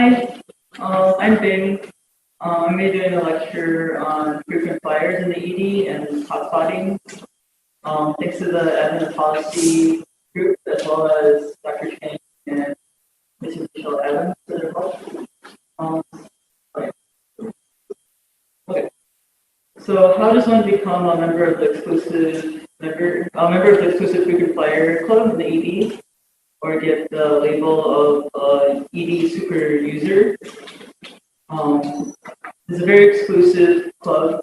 Hi, I'm Bing. I'm going to be doing a lecture on frequent flyers in the ED and hotspotting. Thanks to the admin and policy group, as well as Dr. Chang and Mrs. Michelle Evans for their help. Okay. So, how does one become a member of the exclusive frequent flyer club in the ED, or get the label of ED super user? It's a very exclusive club.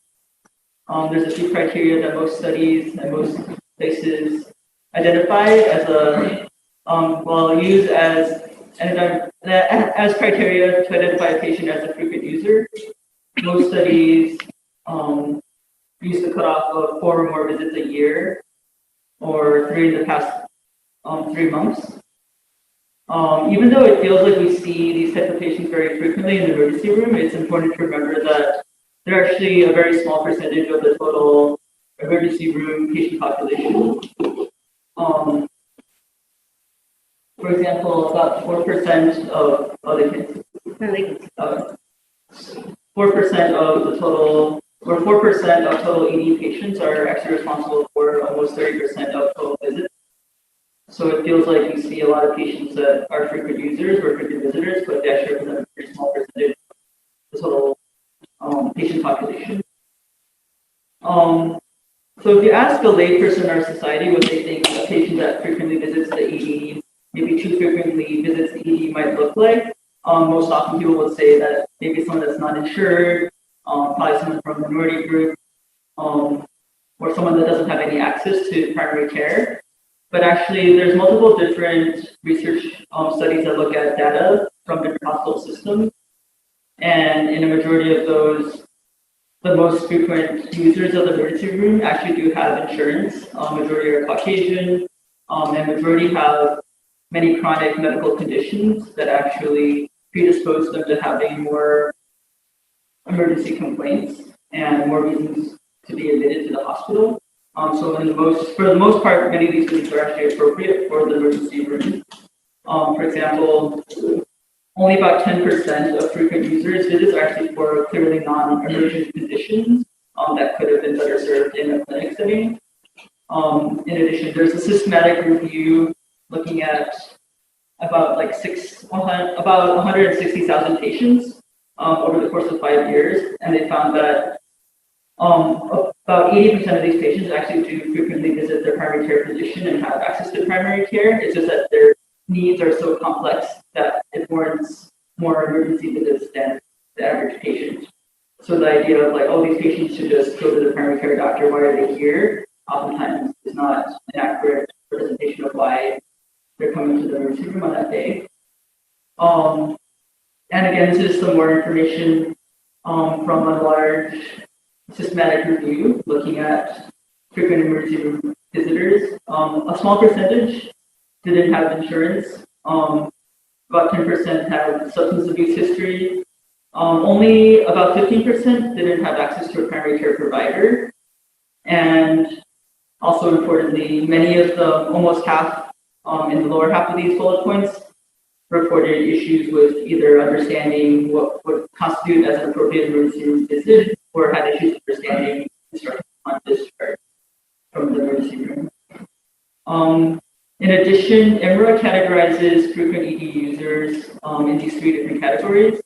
There's a few criteria that most studies and most places identify as use as criteria to identify a patient as a frequent user. Most studies use the cutoff of 4 or more visits a year, or 3 in the past 3 months. Even though it feels like we see these types of patients very frequently in the emergency room, it's important to remember that they're actually a very small percentage of the total emergency room patient population. For example, about 4% of 4% of the total, or 4% of total ED patients are actually responsible for almost 30% of total visits. So it feels like you see a lot of patients that are frequent users or frequent visitors, but they actually represent a very small percentage of the total patient population. So if you ask a layperson in our society what they think a patient that frequently visits the ED, maybe too frequently visits the ED might look like, most often people would say that maybe someone that's not insured, probably someone from a minority group, or someone that doesn't have any access to primary care. But actually, there's multiple different research studies that look at data from different hospital systems. And in a majority of those, the most frequent users of the emergency room actually do have insurance. Majority are Caucasian, and majority have many chronic medical conditions that actually predispose them to having more emergency complaints and more reasons to be admitted to the hospital. So for the most part, many of these visits are actually appropriate for the emergency room. For example, only about 10% of frequent users visits are actually for clearly non-emergent conditions that could have been better served in a clinic setting. In addition, there's a systematic review looking at about 160,000 patients over the course of 5 years, and they found that about 80% of these patients actually do frequently visit their primary care physician and have access to primary care. It's just that their needs are so complex that it warrants more emergency visits than the average patient. So the idea of these patients should just go to the primary care doctor, why are they here? Oftentimes is not an accurate representation of why they're coming to the emergency room on that day. And again, this is some more information from a large systematic review looking at frequent emergency room visitors. A small percentage didn't have insurance. About 10% had substance abuse history. Only about 15% didn't have access to a primary care provider. And also importantly, many of them, almost half in the lower half of these bullet points, reported issues with either understanding what would constitute as an appropriate emergency room visit, or had issues understanding instructions on discharge from the emergency room. In addition, EMRA categorizes frequent ED users in these 3 different categories.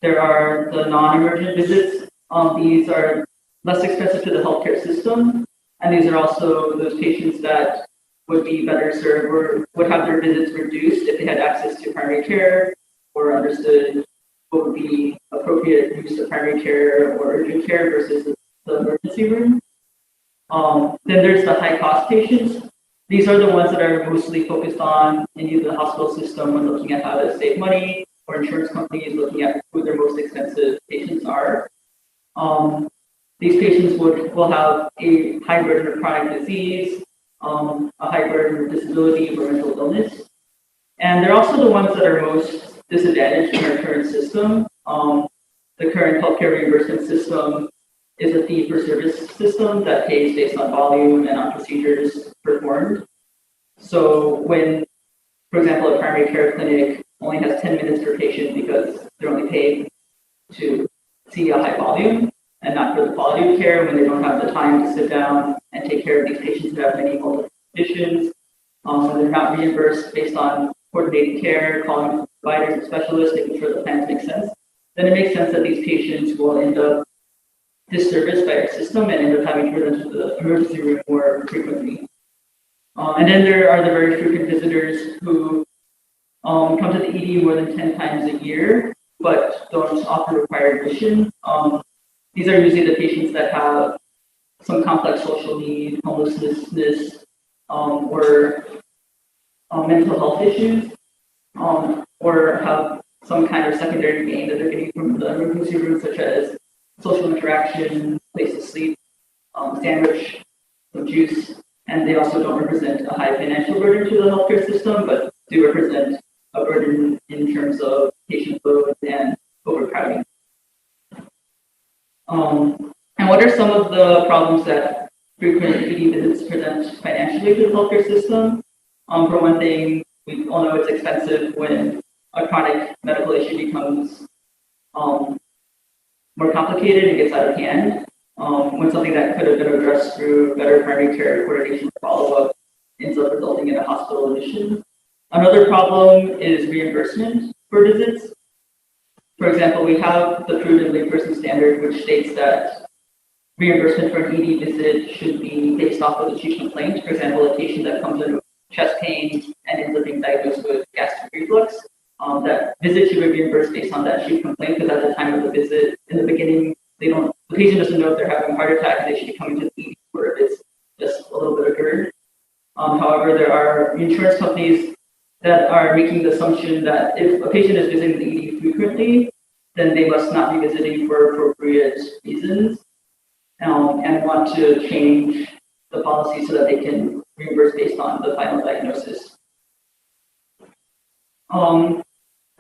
There are the non-emergent visits. These are less expensive to the healthcare system, and these are also those patients that would be better served or would have their visits reduced if they had access to primary care or understood what would be appropriate use of primary care or urgent care versus the emergency room. Then there's the high-cost patients. These are the ones that are mostly focused on in either the hospital system when looking at how to save money, or insurance companies looking at who their most expensive patients are. These patients will have a high burden of chronic disease, a high burden of disability or mental illness. And they're also the ones that are most disadvantaged in our current system. The current healthcare reimbursement system is a fee-for-service system that pays based on volume and on procedures performed. So when, for example, a primary care clinic only has 10 minutes per patient because they're only paid to see a high volume and not for the quality of care when they don't have the time to sit down and take care of these patients who have many multiple conditions. When they're not reimbursed based on coordinated care, calling providers and specialists, making sure the plans make sense, then it makes sense that these patients will end up disserviced by our system and end up having to return to the emergency room more frequently. And then there are the very frequent visitors who come to the ED more than 10 times a year, but don't often require admission. These are usually the patients that have some complex social need, homelessness, or mental health issues, or have some kind of secondary gain that they're getting from the emergency room, such as social interaction, place to sleep, sandwich, some juice, and they also don't represent a high financial burden to the healthcare system, but do represent a burden in terms of patient load and overcrowding. And what are some of the problems that frequent ED visits present financially to the healthcare system? For one thing, we all know it's expensive when a chronic medical issue becomes more complicated and gets out of hand. When something that could have been addressed through better primary care coordination and follow-up ends up resulting in a hospital admission. Another problem is reimbursement for visits. For example, we have the prudent layperson standard, which states that reimbursement for an ED visit should be based off of the chief complaint. For example, a patient that comes in with chest pain and ends up being diagnosed with gastric reflux. That visit should be reimbursed based on that chief complaint, because at the time of the visit, in the beginning, the patient doesn't know if they're having a heart attack and they should be coming to the ED, or if it's just a little bit of GERD. However, there are insurance companies that are making the assumption that if a patient is visiting the ED frequently, then they must not be visiting for appropriate reasons, and want to change the policy so that they can reimburse based on the final diagnosis.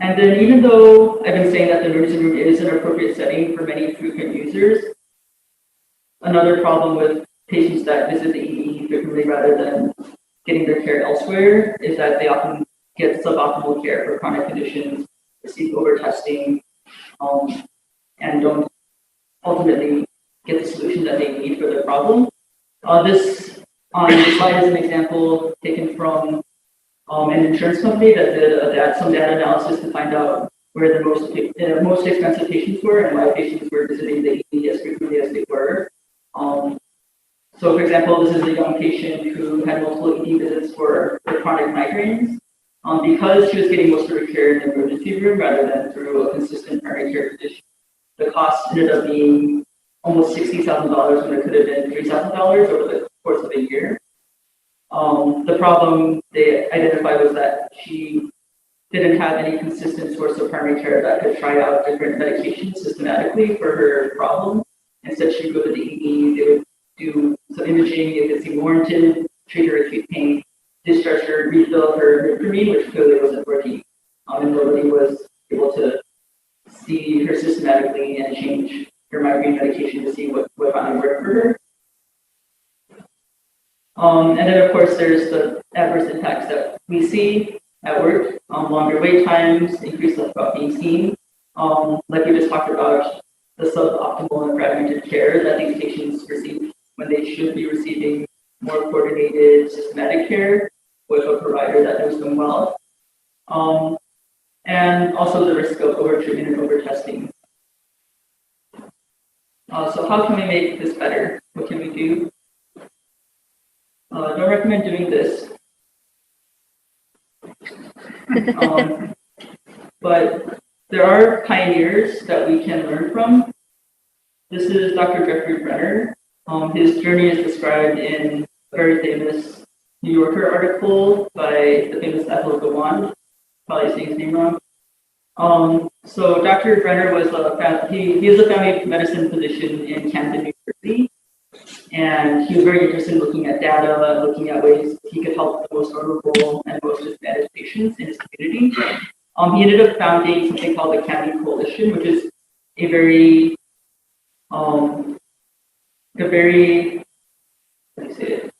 And then, even though I've been saying that the emergency room is an appropriate setting for many frequent users, another problem with patients that visit the ED frequently rather than getting their care elsewhere is that they often get suboptimal care for chronic conditions, receive over-testing, and don't ultimately get the solution that they need for their problem. This on the slide is an example taken from an insurance company that did some data analysis to find out where the most expensive patients were and why patients were visiting the ED as frequently as they were. So, for example, this is a young patient who had multiple ED visits for chronic migraines. Because she was getting most of her care in the emergency room rather than through a consistent primary care physician, the cost ended up being almost $60,000 when it could have been $3,000 over the course of a year. The problem they identified was that she didn't have any consistent source of primary care that could try out different medications systematically for her problem. Instead, she'd go to the ED, they would do some imaging if it seemed warranted, treat her acute pain, discharge her, refill her metformin, which clearly wasn't working. And nobody was able to see her systematically and change her migraine medication to see what finally worked for her. And then, of course, there's the adverse impacts that we see at work, longer wait times, increased left about being seen. Like we just talked about, the suboptimal and fragmented care that these patients receive when they should be receiving more coordinated, systematic care with a provider that knows them well. And also the risk of over-treatment and over-testing. So how can we make this better? What can we do? Don't recommend doing this. But there are pioneers that we can learn from. This is Dr. Jeffrey Brenner. His journey is described in a very famous New Yorker article by the famous Ethel Gawand, probably saying his name wrong. So Dr. Brenner was he is a family medicine physician in Camden, New Jersey, and he was very interested in looking at data, looking at ways he could help the most vulnerable and most disadvantaged patients in his community. He ended up founding something called the Camden Coalition, which is a very how do you say it?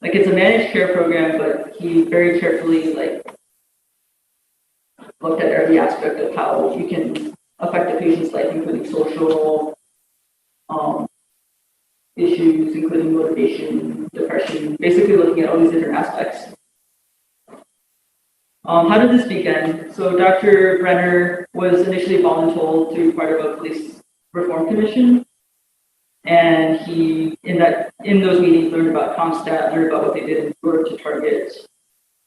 Like, it's a managed care program, but he very carefully looked at every aspect of how you can affect the patient's life, including social issues, including motivation, depression, basically looking at all these different aspects. How did this begin? So Dr. Brenner was initially voluntold to be part of a police reform commission, and he, in those meetings, learned about CompStat, learned about what they did in order to target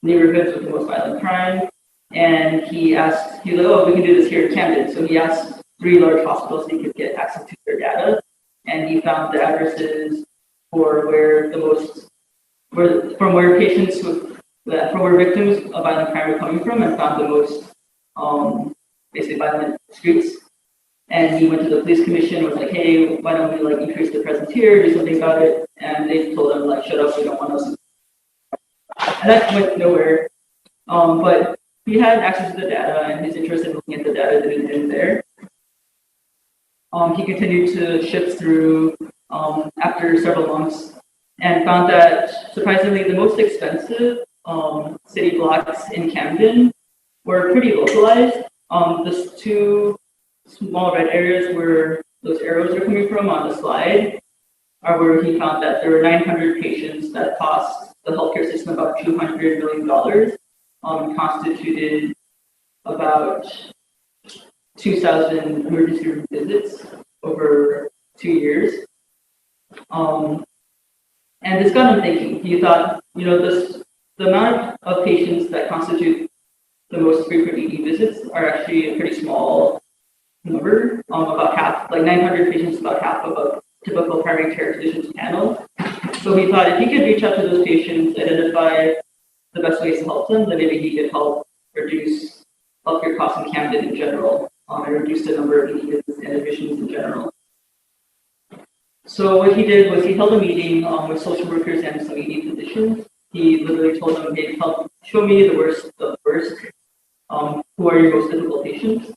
neighborhoods with the most violent crime. And he was like, oh, we can do this here in Camden. So he asked 3 large hospitals so he could get access to their data, and he found the addresses for where victims of violent crime were coming from, and found the most basically violent streets. And he went to the police commission, was like, hey, why don't we increase the presence here, do something about it? And they told him shut up, we don't want us. And that went nowhere. But he had access to the data, and his interest in looking at the data didn't end there. He continued to shift through after several months, and found that surprisingly the most expensive city blocks in Camden were pretty localized. The 2 small red areas where those arrows are coming from on the slide are where he found that there were 900 patients that cost the healthcare system about $200 million, constituted about 2,000 emergency room visits over 2 years. And this got him thinking. He thought, the amount of patients that constitute the most frequent ED visits are actually a pretty small number, about half, 900 patients, about half of a typical primary care physician's panel. So he thought if he could reach out to those patients, identify the best ways to help them, then maybe he could help reduce healthcare costs in Camden in general, and reduce the number of ED visits and admissions in general. So what he did was he held a meeting with social workers and some ED physicians. He literally told them, hey, show me the worst of the worst. Who are your most difficult patients?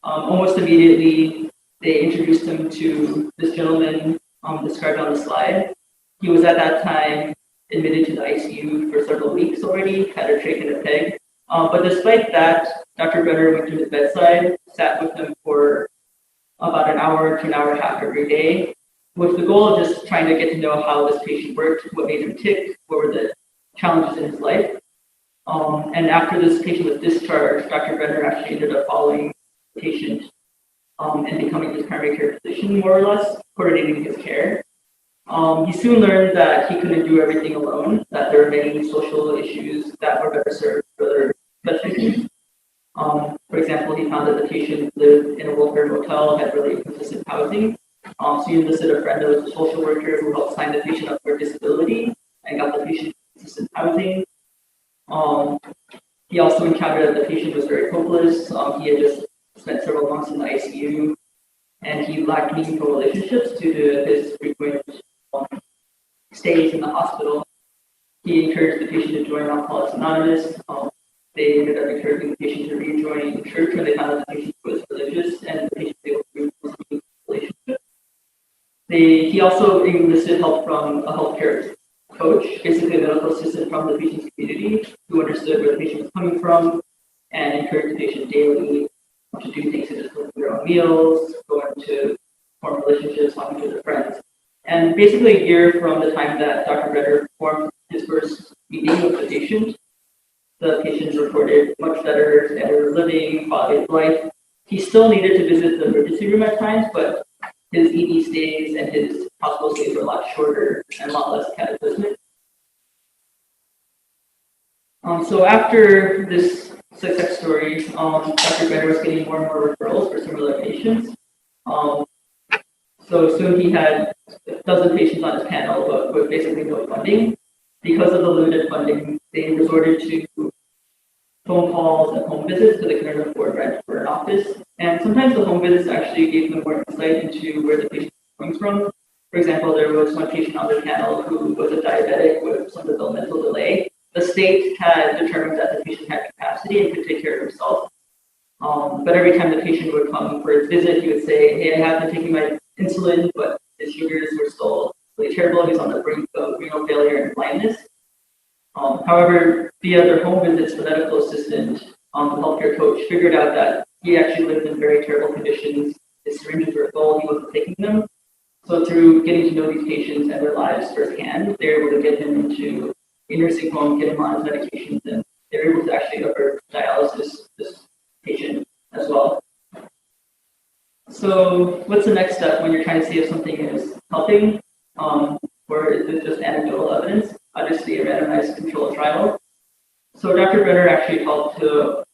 Almost immediately, they introduced him to this gentleman described on the slide. He was at that time admitted to the ICU for several weeks already, had a trach and a peg. But despite that, Dr. Brenner went to his bedside, sat with him for about an hour to an hour and a half every day, with the goal of just trying to get to know how this patient worked, what made him tick, what were the challenges in his life. And after this patient was discharged, Dr. Brenner actually ended up following the patient and becoming his primary care physician, more or less, coordinating his care. He soon learned that he couldn't do everything alone, that there were many social issues that were better served for other specialties. For example, he found that the patient lived in a welfare motel, had really inconsistent housing. So he enlisted a friend who was a social worker who helped sign the patient up for disability and got the patient consistent housing. He also encountered that the patient was very hopeless. He had just spent several months in the ICU, and he lacked meaningful relationships due to his frequent stays in the hospital. He encouraged the patient to join Alcoholics Anonymous. They ended up encouraging the patient to rejoin church when they found that the patient was religious and the patient was able to rebuild a relationship. He also enlisted help from a healthcare coach, basically a medical assistant from the patient's community, who understood where the patient was coming from and encouraged the patient daily to do things such as cook their own meals, go into form relationships, talking to their friends. And basically a year from the time that Dr. Brenner performed his first meeting with the patient reported much better standard of living, quality of life. He still needed to visit the emergency room at times, but his ED stays and his hospital stays were a lot shorter and a lot less cataclysmic. So after this success story, Dr. Brenner was getting more and more referrals for similar patients. So soon he had a dozen patients on his panel, but with basically no funding. Because of the limited funding, they resorted to phone calls and home visits so they couldn't afford rent for an office. And sometimes the home visits actually gave them more insight into where the patient was coming from. For example, there was one patient on the panel who was a diabetic with some developmental delay. The state had determined that the patient had capacity and could take care of himself. But every time the patient would come for his visit, he would say, hey, I have been taking my insulin, but his sugars were still really terrible. He's on the brink of renal failure and blindness. However, via their home visits, the medical assistant the healthcare coach, figured out that he actually lived in very terrible conditions. His syringes were full, he wasn't taking them. So through getting to know these patients and their lives firsthand, they were able to get him into a nursing home, get him on his medications, and they were able to actually avert dialysis this patient as well. So what's the next step when you're trying to see if something is helping, or is it just anecdotal evidence? Obviously, a randomized controlled trial. So Dr. Brenner actually helped to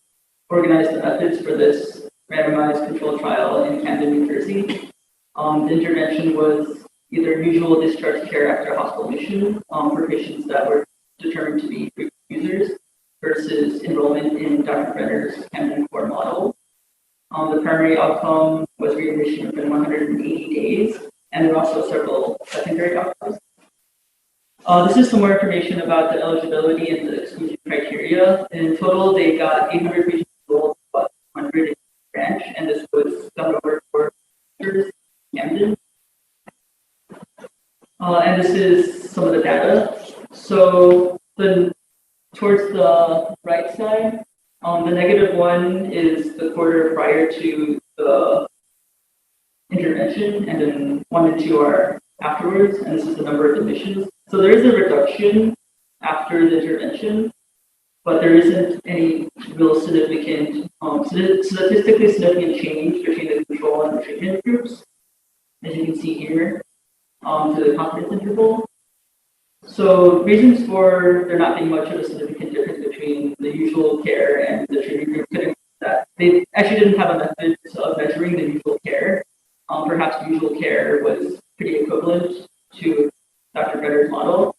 organize the methods for this randomized controlled trial in Camden, New Jersey. The intervention was either usual discharge care after hospital admission for patients that were determined to be frequent users versus enrollment in Dr. Brenner's Camden core model. The primary outcome was readmission within 180 days, and there were also several secondary outcomes. This is some more information about the eligibility and the exclusion criteria. In total, they got 800 patients enrolled, about 100 in branch, and this was done over 4 years in Camden. And this is some of the data. So towards the right side, the negative one is the quarter prior to the intervention, and then 1 and 2 are afterwards, and this is the number of admissions. So there is a reduction after the intervention, but there isn't any real significant, statistically significant change between the control and the treatment groups, as you can see here, to the confidence interval. So reasons for there not being much of a significant difference between the usual care and the treatment group could include that they actually didn't have a method of measuring the usual care. Perhaps usual care was pretty equivalent to Dr. Brenner's model.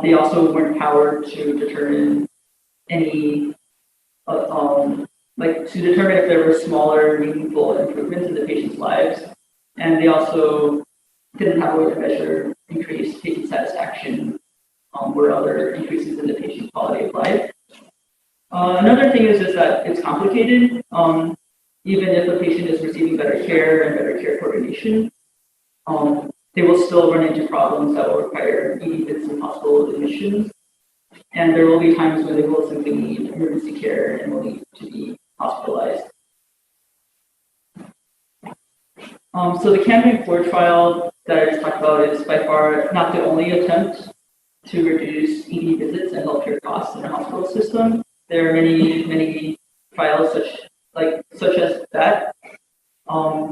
They also weren't powered to determine any, to determine if there were smaller, meaningful improvements in the patient's lives. And they also didn't have a way to measure increased patient satisfaction or other increases in the patient quality of life. Another thing is that it's complicated. Even if a patient is receiving better care and better care coordination, they will still run into problems that will require ED visits and hospital admissions. And there will be times when they will simply need emergency care and will need to be hospitalized. So the Camden core trial that I just talked about is by far not the only attempt to reduce ED visits and healthcare costs in the hospital system. There are many trials such as that.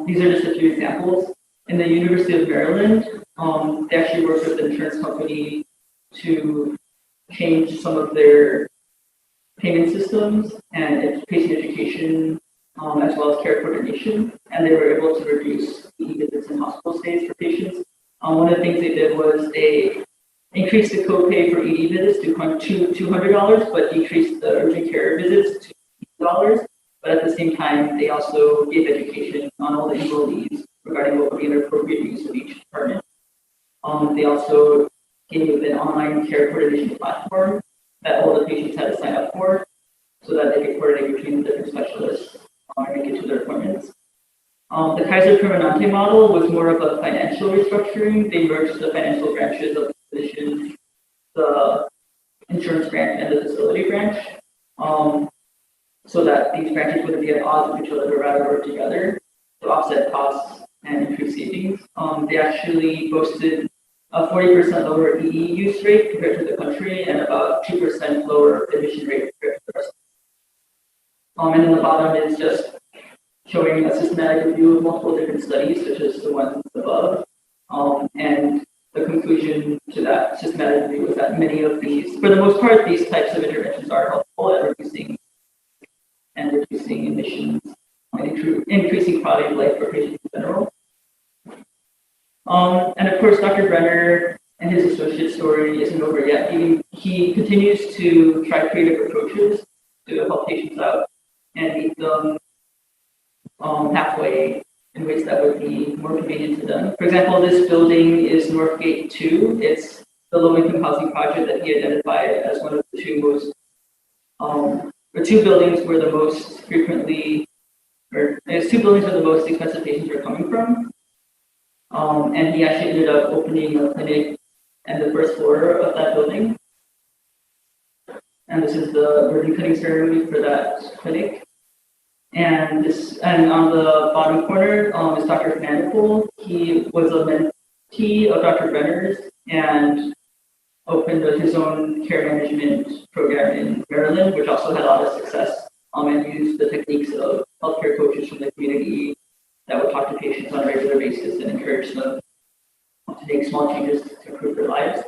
These are just a few examples. In the University of Maryland, they actually worked with an insurance company to change some of their payment systems and patient education, as well as care coordination, and they were able to reduce ED visits and hospital stays for patients. One of the things they did was they increased the copay for ED visits to $200, but decreased the urgent care visits to $80. But at the same time, they also gave education on all the enrollees regarding what would be an appropriate use of each department. They also gave an online care coordination platform that all the patients had to sign up for so that they could coordinate between the different specialists and make it to their appointments. The Kaiser Permanente model was more of a financial restructuring. They merged the financial branches of the physician, the insurance branch, and the facility branch, so that these branches wouldn't be at odds with each other, but rather work together to offset costs and increase savings. They actually boasted a 40% lower ED use rate compared to the country and about 2% lower admission rate compared to the rest. And then the bottom is just showing a systematic review of multiple different studies, such as the ones above. And the conclusion to that systematic review was that many of these, for the most part, these types of interventions are helpful at reducing emissions and increasing quality of life for patients in general. And of course, Dr. Brenner and his associate story isn't over yet. He continues to try creative approaches to help patients out and meet them halfway in ways that would be more convenient to them. For example, this building is Northgate 2. It's the low-income housing project that he identified as one of the two most, or two buildings where the most frequently, or it's 2 buildings where the most expensive patients are coming from. And he actually ended up opening a clinic on the first floor of that building. and this is the ribbon cutting ceremony for that clinic. And on the bottom corner is Dr. Fernandez. He was a mentee of Dr. Brenner's and opened his own care management program in Maryland, which also had a lot of success, and used the techniques of healthcare coaches from the community that would talk to patients on a regular basis and encourage them to make small changes to improve their lives.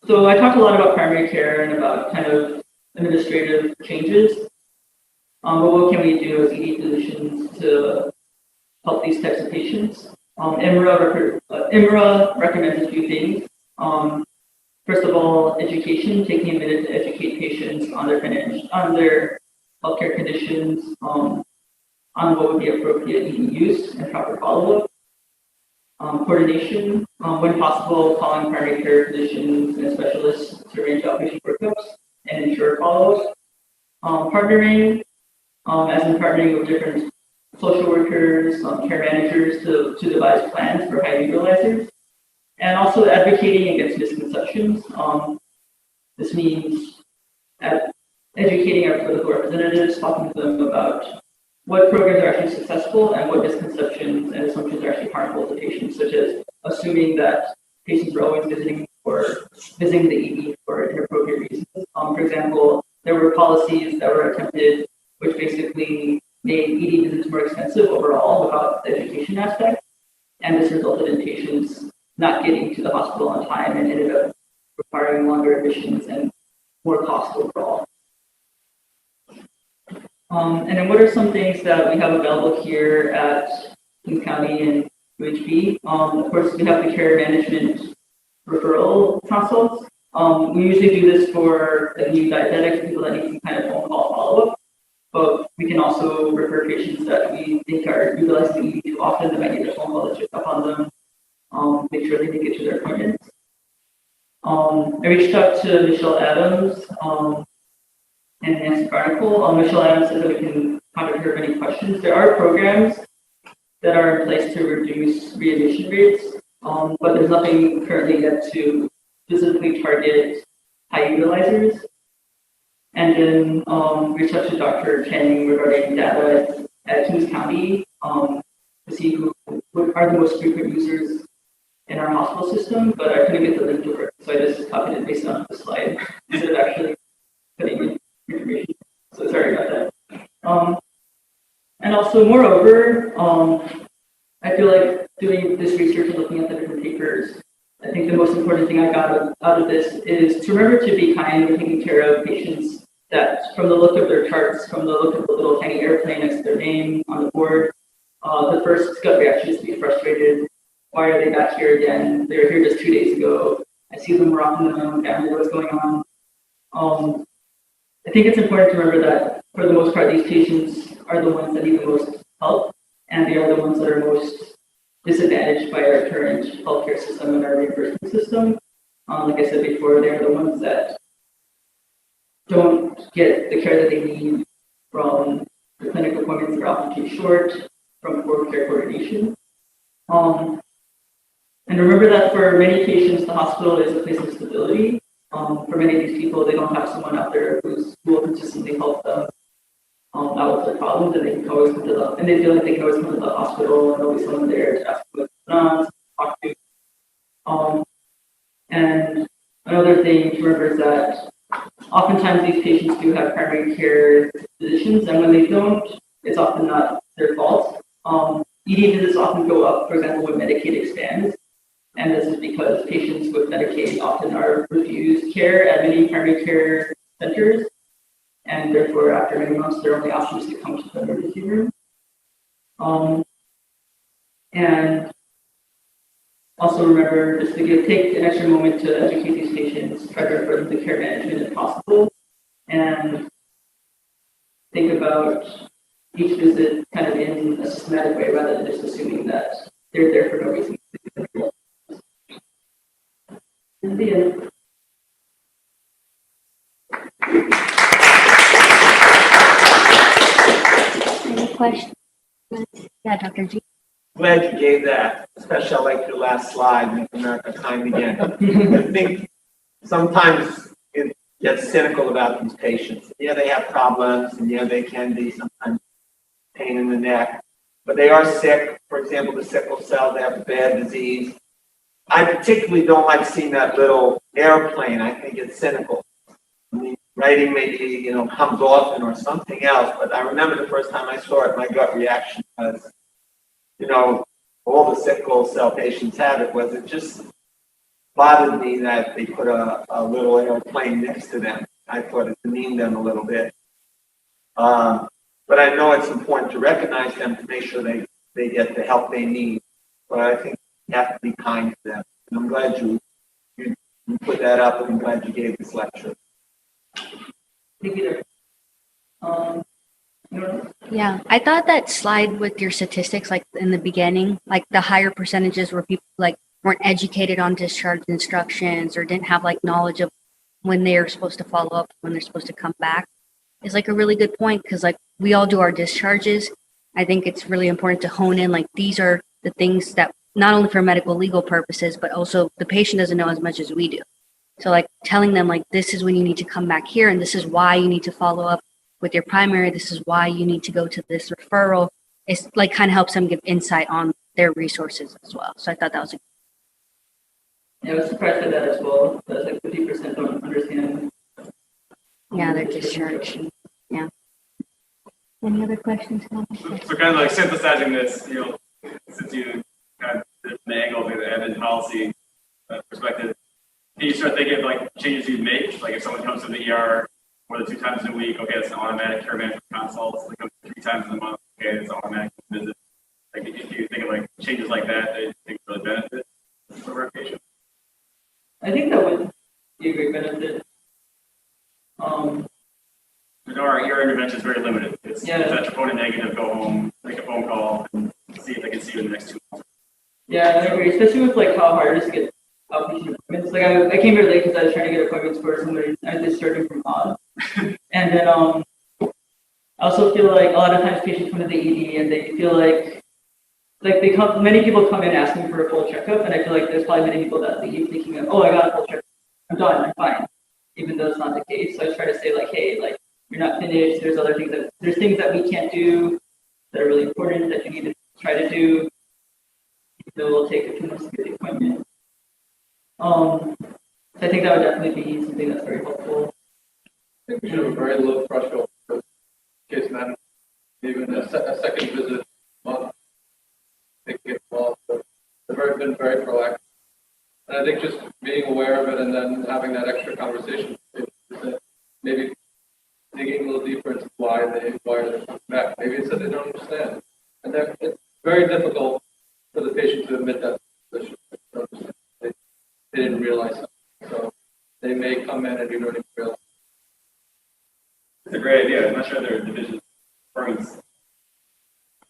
So I talked a lot about primary care and about kind of administrative changes, but what can we do as ED physicians to help these types of patients? IMRA recommends a few things. First of all, education, taking a minute to educate patients on their healthcare conditions, on what would be appropriate ED use and proper follow-up. Coordination, when possible, calling primary care physicians and specialists to arrange outpatient workups and ensure follow-ups. Partnering, as in partnering with different social workers, care managers to devise plans for high utilizers, and also advocating against misconceptions. This means educating our political representatives, talking to them about what programs are actually successful and what misconceptions and assumptions are actually harmful to patients, such as assuming that patients are always visiting the ED for inappropriate reasons. For example, there were policies that were attempted which basically made ED visits more expensive overall without the education aspect, and this resulted in patients not getting to the hospital on time and ended up requiring longer admissions and more cost overall. And then what are some things that we have available here at Kings County and UHB? Of course, we have the care management referral consults. We usually do this for new diabetics, people that need some kind of phone call follow-up, but we can also refer patients that we think are utilizing the ED too often that might need a phone call to check up on them, make sure they make it to their appointments. I reached out to Michelle Adams and Nancy Barnacle. Michelle Adams said that we can contact her with any questions. There are programs that are in place to reduce readmission rates, but there's nothing currently yet to specifically target high utilizers. And then reached out to Dr. Channing regarding data at Kings County to see who are the most frequent users in our hospital system, but I couldn't get the link to work, so I just copied it based on the slide instead of actually putting in information. So sorry about that. And also, moreover, I feel like doing this research and looking at the different papers, I think the most important thing I got out of this is to remember to be kind when taking care of patients, that from the look of their charts, from the look of the little tiny airplane next to their name on the board, the first gut reaction is to be frustrated. Why are they back here again? They were here just 2 days ago. I see them more often than my own family. What's going on? I think it's important to remember that for the most part, these patients are the ones that need the most help, and they are the ones that are most disadvantaged by our current healthcare system and our reimbursement system. Like I said before, they are the ones that don't get the care that they need from the clinic appointments that are often too short, from poor care coordination. And remember that for many patients, the hospital is a place of stability. For many of these people, they don't have someone out there who will consistently help them out with their problems, and they can always come to and they feel like they can always come to the hospital and always someone there to ask what's going on, to talk to. And another thing to remember is that oftentimes these patients do have primary care physicians, and when they don't, it's often not their fault. ED visits often go up, for example, when Medicaid expands. And this is because patients with Medicaid often are refused care at many primary care centers, and therefore, after many months, their only option is to come to the emergency room. And also remember just to take an extra moment to educate these patients, try to refer them to care management if possible, and think about each visit kind of in a systematic way rather than just assuming that they're there for no reason. The end. Any questions? Yeah, Dr. G. glad you gave that, especially I like your last slide, Make America Kind Again. I think sometimes it gets cynical about these patients. Yeah, they have problems, and yeah, they can be sometimes pain in the neck, but they are sick. For example, the sickle cell, they have a bad disease. I particularly don't like seeing that little airplane. I think it's cynical. I mean, writing maybe, comes often or something else, but I remember the first time I saw it, my gut reaction was, all the sickle cell patients have it just bothered me that they put a little airplane next to them. I thought it demeaned them a little bit. But I know it's important to recognize them to make sure they get the help they need. But I think you have to be kind to them. And I'm glad you put that up, and I'm glad you gave this lecture. Thank you. Yeah, I thought that slide with your statistics, like in the beginning, like the higher percentages where people like weren't educated on discharge instructions or didn't have like knowledge of when they're supposed to follow up, when they're supposed to come back, is like a really good point because like we all do our discharges. I think it's really important to hone in like these are the things that not only for medical legal purposes, but also the patient doesn't know as much as we do. So like telling them like this is when you need to come back here and this is why you need to follow up with your primary, this is why you need to go to this referral. It's like kind of helps them give insight on their resources as well. So I thought that was a I was surprised at that as well. That's like 50% don't understand. yeah, their discharge. Yeah. Any other questions? So kind of like synthesizing this, since you kind of did the angle of the evidence policy perspective, can you start thinking of like changes you'd make? Like if someone comes to the ER more than 2 times a week, okay, it's an automatic care management consult. Like 3 times in a month, okay, it's an automatic visit. Like if you think of like changes like that, they think really benefit for our patient. I think that would be a great benefit. Our ER intervention is very limited. It's Yeah. if that's troponin negative, go home, make a phone call, and see if they can see you in the next 2 months. Yeah, I agree, especially with like how hard it is to get outpatient appointments. Like I came here late because I was trying to get appointments for somebody. I was just starting from odd. And then I also feel like a lot of times patients come to the ED and they feel like many people come in asking for a full checkup, and I feel like there's probably many people that leave thinking of, oh, I got a full checkup, I'm done, I'm fine, even though it's not the case. So I try to say like, hey, like you're not finished. There's things that we can't do that are really important that you need to try to do. It will take a few months to get the appointment. So I think that would definitely be something that's very helpful. I think we should have a very low threshold for case management. Even a second visit a month, they can get involved. But they've been very proactive. And I think just being aware of it and then having that extra conversation, maybe digging a little deeper into why they're coming back. Maybe it's that they don't understand. And it's very difficult for the patient to admit that position. They didn't realize something. So they may come in and you don't even realize. It's a great idea. I'm not sure their division brings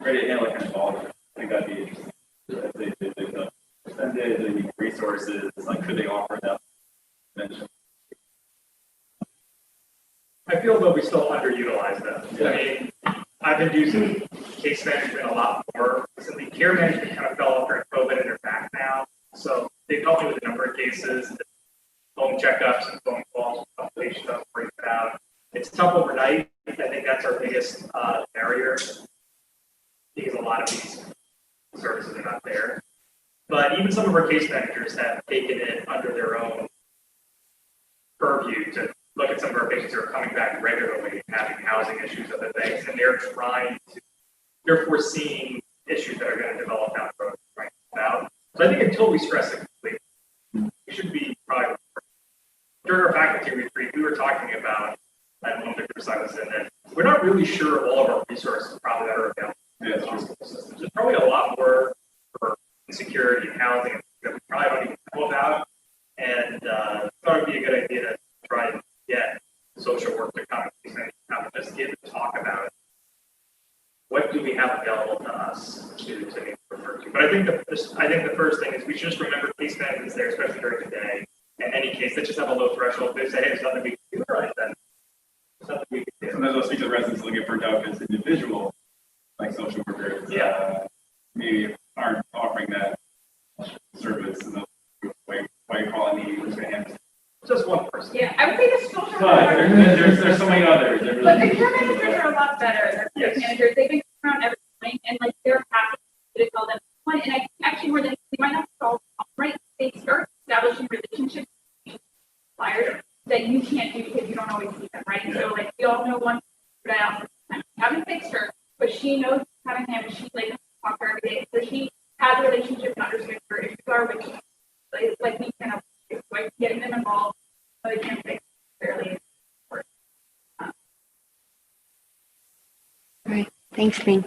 ready to handle that kind of volume. I think that'd be interesting. If they percentage, they need resources, like could they offer that mention? I feel that we still underutilize them. Yeah. I mean, I've been using case management a lot more recently. Care management kind of fell off during COVID and they're back now. So they've helped me with a number of cases, phone checkups and phone calls, patient stuff, break it out. It's tough overnight. I think that's our biggest barrier because a lot of these services are not there. But even some of our case managers have taken it under their own purview to look at some of our patients who are coming back regularly, having housing issues, other things, and they're foreseeing issues that are going to develop down the road right now. So I think until we stress it completely, we should be probably during our faculty retreat, we were talking about, and one of the groups I was in, that we're not really sure of all of our resources probably that are available in the hospital systems. There's probably a lot more for insecurity and housing that we probably don't even know about. And I thought it would be a good idea to try and get social work to come and just get to talk about it. What do we have available to us to refer to? But I think the first thing is we should just remember case management is there, especially during the day. And any case that just have a low threshold, they say, hey, there's nothing we can do, right? Then there's nothing we can do. Sometimes I'll speak to the residents, they'll get burnt out as individual, like social workers. Yeah. Maybe our just one person. Yeah, I would say the social But workers there's so many others. but the care managers are a lot better than Yes. the managers. They've been around every point and like they're happy to tell them one. And I think actually more than they might not solve right, they start establishing relationships with suppliers that you can't do because you don't always see them, right? So like we all know one that I also haven't fixed her, but she knows how to handle. She's like talk to her every day, so she has a relationship and understands her issues are, which like we kind of like getting them involved so they can fix fairly. Right. Thanks, Bing.